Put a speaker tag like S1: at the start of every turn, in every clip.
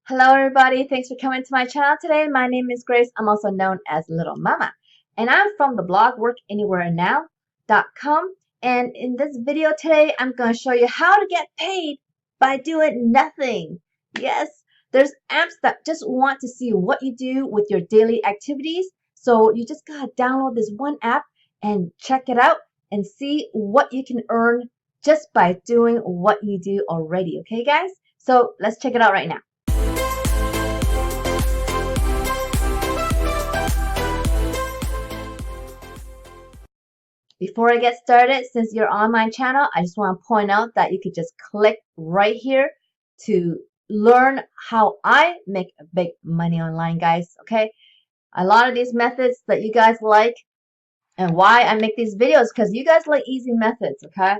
S1: Hello everybody, thanks for coming to my channel today. My name is Grace. I'm also known as Little Mama. And I'm from the blog workanywherenow.com. And in this video today, I'm going to show you how to get paid by doing nothing. Yes, there's apps that just want to see what you do with your daily activities. So you just got to download this one app and check it out and see what you can earn just by doing what you do already. Okay, guys? So let's check it out right now. Before I get started, since you're on my channel, I just want to point out that you could just click right here to learn how I make big money online, guys. Okay, a lot of these methods that you guys like and why I make these videos, because you guys like easy methods. Okay,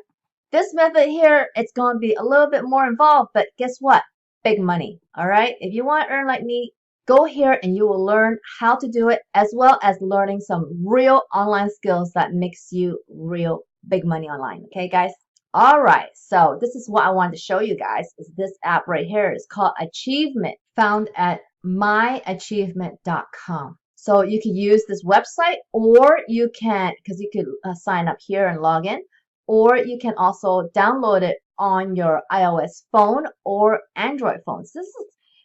S1: this method here, it's going to be a little bit more involved, but guess what? Big money. All right, if you want to earn like me, go here and you will learn how to do it, as well as learning some real online skills that makes you real big money online. Okay, guys? All right, so this is what I wanted to show you guys is this app right here. It's called Achievement, found at myachievement.com. So you can use this website, or you can, because you could sign up here and log in, or you can also download it on your iOS phone or Android phones.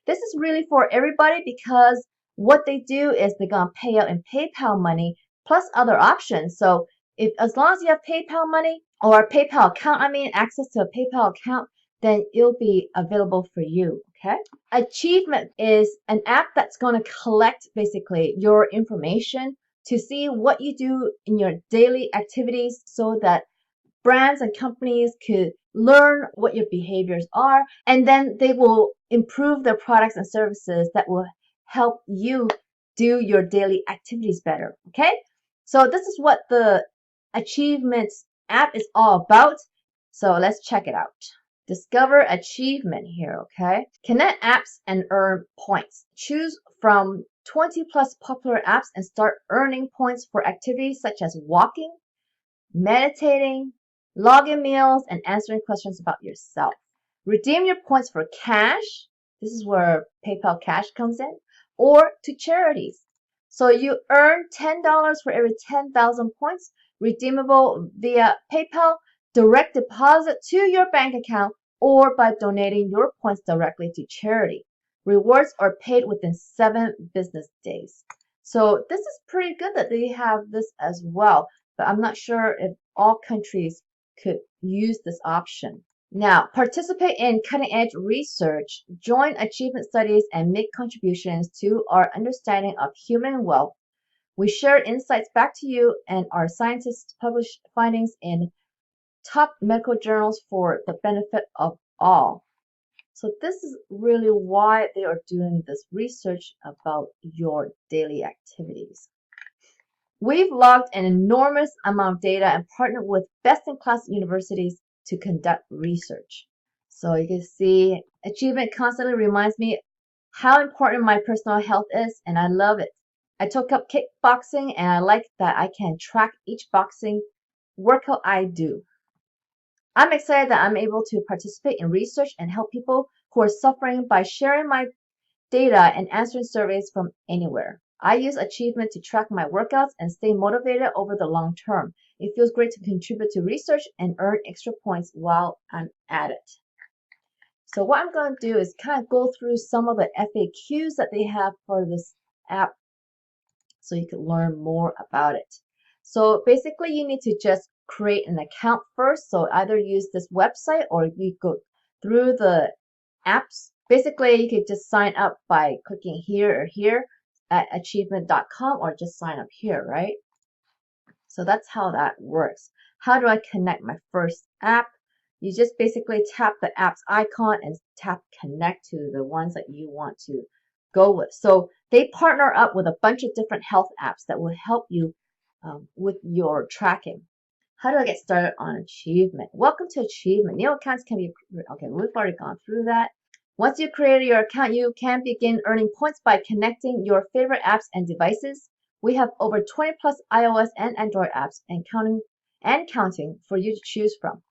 S1: This is really for everybody, because what they do is they're going to pay out in PayPal money plus other options. So as long as you have PayPal money or a PayPal account, access to a PayPal account, then it'll be available for you. Okay. Achievement is an app that's going to collect basically your information to see what you do in your daily activities, so that brands and companies could learn what your behaviors are, and then they will improve their products and services that will help you do your daily activities better. Okay, so this is what the Achievements app is all about. So let's check it out. Discover Achievement here. Okay, connect apps and earn points. Choose from 20 plus popular apps and start earning points for activities such as walking, meditating, logging meals, and answering questions about yourself. Redeem your points for cash. This is where PayPal Cash comes in, or to charities. So you earn $10 for every 10,000 points, redeemable via PayPal, direct deposit to your bank account, or by donating your points directly to charity. Rewards are paid within 7 business days. So this is pretty good that they have this as well, but I'm not sure if all countries could use this option. Now, participate in cutting-edge research, join achievement studies, and make contributions to our understanding of human wealth. We share insights back to you, and our scientists publish findings in top medical journals for the benefit of all. So this is really why they are doing this research about your daily activities. We've logged an enormous amount of data and partnered with best-in-class universities to conduct research. So you can see Achievement constantly reminds me how important my personal health is, and I love it. I took up kickboxing, and I like that I can track each boxing workout I do. I'm excited that I'm able to participate in research and help people who are suffering by sharing my data and answering surveys from anywhere. I use Achievement to track my workouts and stay motivated over the long term. It feels great to contribute to research and earn extra points while I'm at it. So what I'm going to do is kind of go through some of the FAQs that they have for this app so you can learn more about it. So basically you need to just create an account first. So either use this website or you go through the apps. Basically, you could just sign up by clicking here or here at achievement.com, or just sign up here, right? So that's how that works. How do I connect my first app? You just basically tap the app's icon and tap connect to the ones that you want to go with. So they partner up with a bunch of different health apps that will help you with your tracking. How do I get started on Achievement? Welcome to Achievement. New accounts can be, okay, we've already gone through that. Once you create your account, you can begin earning points by connecting your favorite apps and devices. We have over 20 plus iOS and Android apps and counting for you to choose from.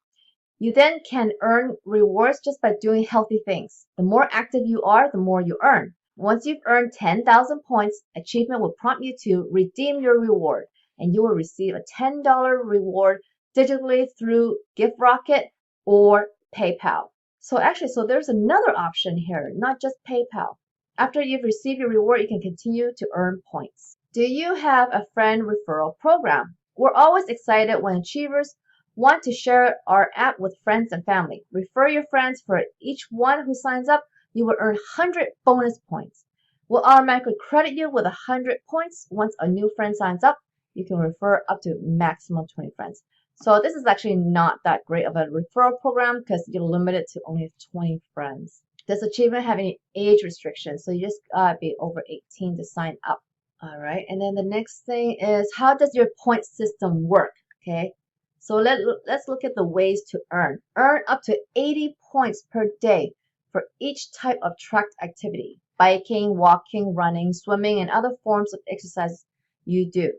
S1: You then can earn rewards just by doing healthy things. The more active you are, the more you earn. Once you've earned 10,000 points, achievement will prompt you to redeem your reward, and you will receive a $10 reward digitally through GiftRocket or PayPal. So there's another option here, not just PayPal. After you've received your reward, you can continue to earn points. Do you have a friend referral program? We're always excited when achievers want to share our app with friends and family. Refer your friends. For each one who signs up, you will earn 100 bonus points. We'll automatically credit you with 100 points. Once a new friend signs up, you can refer up to maximum 20 friends. So this is actually not that great of a referral program because you're limited to only 20 friends. Does achievement have any age restrictions? So you just gotta be over 18 to sign up. All right, and then the next thing is, how does your point system work? Okay, so let's look at the ways to earn. Earn up to 80 points per day for each type of tracked activity: biking, walking, running, swimming, and other forms of exercise you do.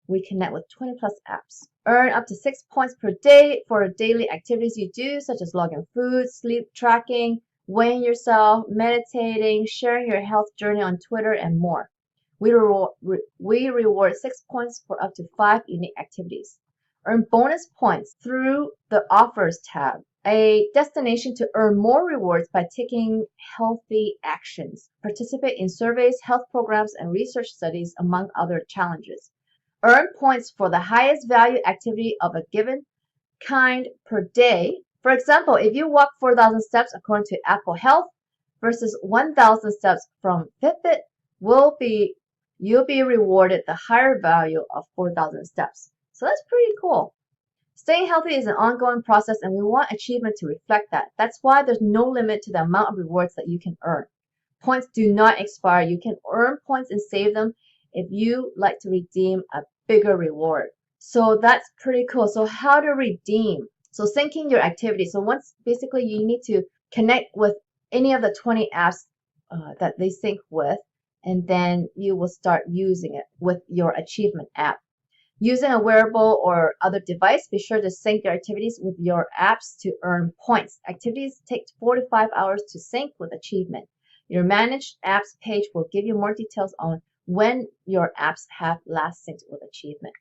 S1: We connect with 20 plus apps. Earn up to 6 points per day for daily activities you do, such as logging food, sleep tracking, weighing yourself, meditating, sharing your health journey on Twitter, and more. We reward 6 points for up to 5 unique activities. Earn bonus points through the Offers tab, a destination to earn more rewards by taking healthy actions. Participate in surveys, health programs, and research studies, among other challenges. Earn points for the highest value activity of a given kind per day. For example, if you walk 4,000 steps according to Apple Health versus 1,000 steps from Fitbit, you'll be rewarded the higher value of 4,000 steps. So that's pretty cool. Staying healthy is an ongoing process, and we want achievement to reflect that. That's why there's no limit to the amount of rewards that you can earn. Points do not expire. You can earn points and save them if you like to redeem a bigger reward. So that's pretty cool. So how to redeem? So syncing your activity. So basically you need to connect with any of the 20 apps that they sync with, and then you will start using it with your achievement app. Using a wearable or other device, be sure to sync your activities with your apps to earn points. Activities take 4 to 5 hours to sync with achievement. Your managed apps page will give you more details on when your apps have last synced with achievement.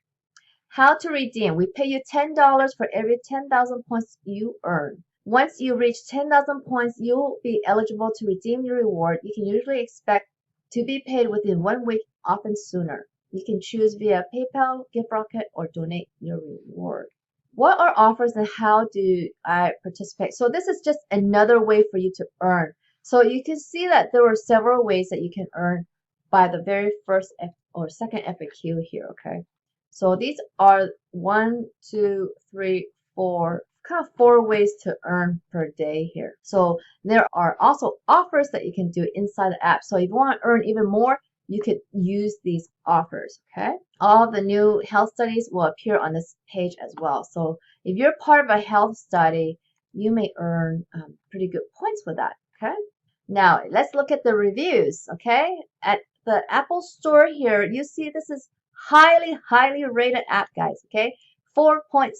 S1: How to redeem. We pay you $10 for every 10,000 points you earn. Once you reach 10,000 points, you'll be eligible to redeem your reward. You can usually expect to be paid within 1 week, often sooner. You can choose via PayPal, GiftRocket, or donate your reward. What are offers and how do I participate? So this is just another way for you to earn. So you can see that there are several ways that you can earn by the very first or second FAQ here, okay? So these are 1, 2, 3, 4, kind of 4 ways to earn per day here. So there are also offers that you can do inside the app. So if you want to earn even more, you could use these offers, okay? All of the new health studies will appear on this page as well. So if you're part of a health study, you may earn pretty good points with that, okay? Now, let's look at the reviews, okay? At the Apple Store here, you see this is highly rated app, guys, okay? 4.7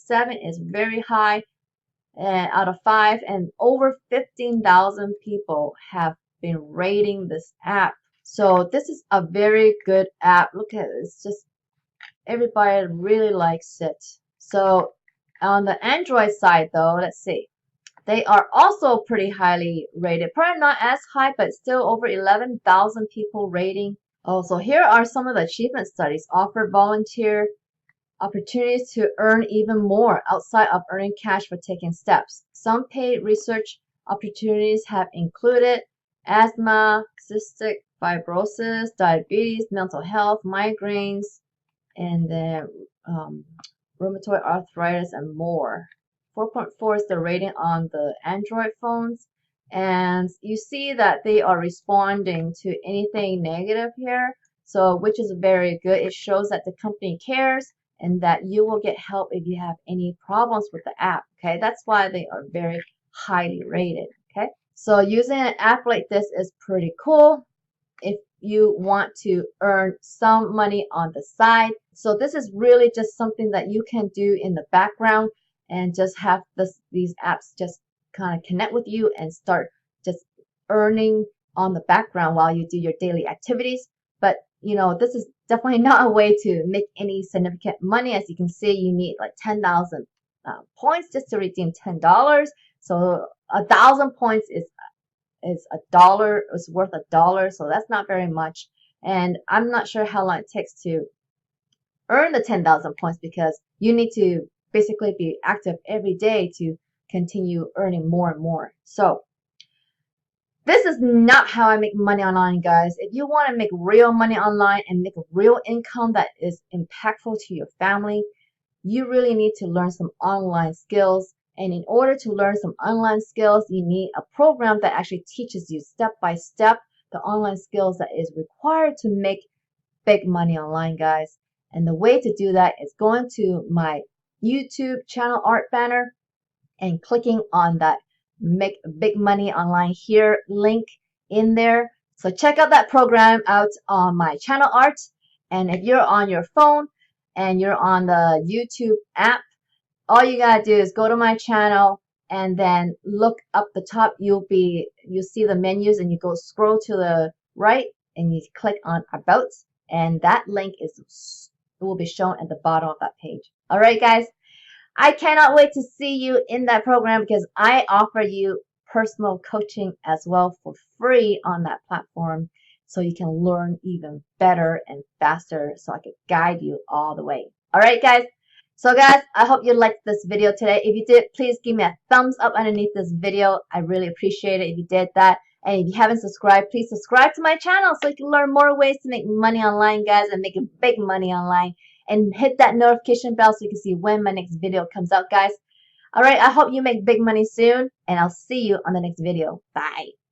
S1: is very high out of 5, and over 15,000 people have been rating this app. So this is a very good app. Look at it. It's just everybody really likes it. So on the Android side though, let's see. They are also pretty highly rated. Probably not as high, but still over 11,000 people rating. Oh, so here are some of the achievement studies. Offer volunteer opportunities to earn even more outside of earning cash for taking steps. Some paid research opportunities have included asthma, cystic fibrosis, diabetes, mental health, migraines, and then rheumatoid arthritis and more. 4.4 is the rating on the Android phones. And you see that they are responding to anything negative here, so which is very good. It shows that the company cares and that you will get help if you have any problems with the app. Okay, that's why they are very highly rated. Okay, so using an app like this is pretty cool if you want to earn some money on the side. So this is really just something that you can do in the background. and just have these apps just kind of connect with you and start just earning on the background while you do your daily activities. But this is definitely not a way to make any significant money. As you can see, you need like 10,000 points just to redeem $10. So 1,000 points is $1, is worth $1, so that's not very much. And I'm not sure how long it takes to earn the 10,000 points, because you need to basically be active every day to continue earning more and more. So this is not how I make money online, guys. If you want to make real money online and make a real income that is impactful to your family, you really need to learn some online skills. And in order to learn some online skills, you need a program that actually teaches you step by step the online skills that is required to make big money online, guys. And the way to do that is going to my YouTube channel art banner and clicking on that Make Big Money Online Here link in there. So check out that program out on my channel art. And if you're on your phone and you're on the YouTube app, all you gotta do is go to my channel and then look up the top. You'll see the menus, and you go scroll to the right and you click on About, and that link will be shown at the bottom of that page. All right, guys. I cannot wait to see you in that program, because I offer you personal coaching as well for free on that platform, so you can learn even better and faster, so I can guide you all the way. All right, guys. So guys, I hope you liked this video today. If you did, please give me a thumbs up underneath this video. I really appreciate it if you did that. And if you haven't subscribed, please subscribe to my channel so you can learn more ways to make money online, guys, and making big money online. And hit that notification bell so you can see when my next video comes out, guys. All right, I hope you make big money soon, and I'll see you on the next video. Bye.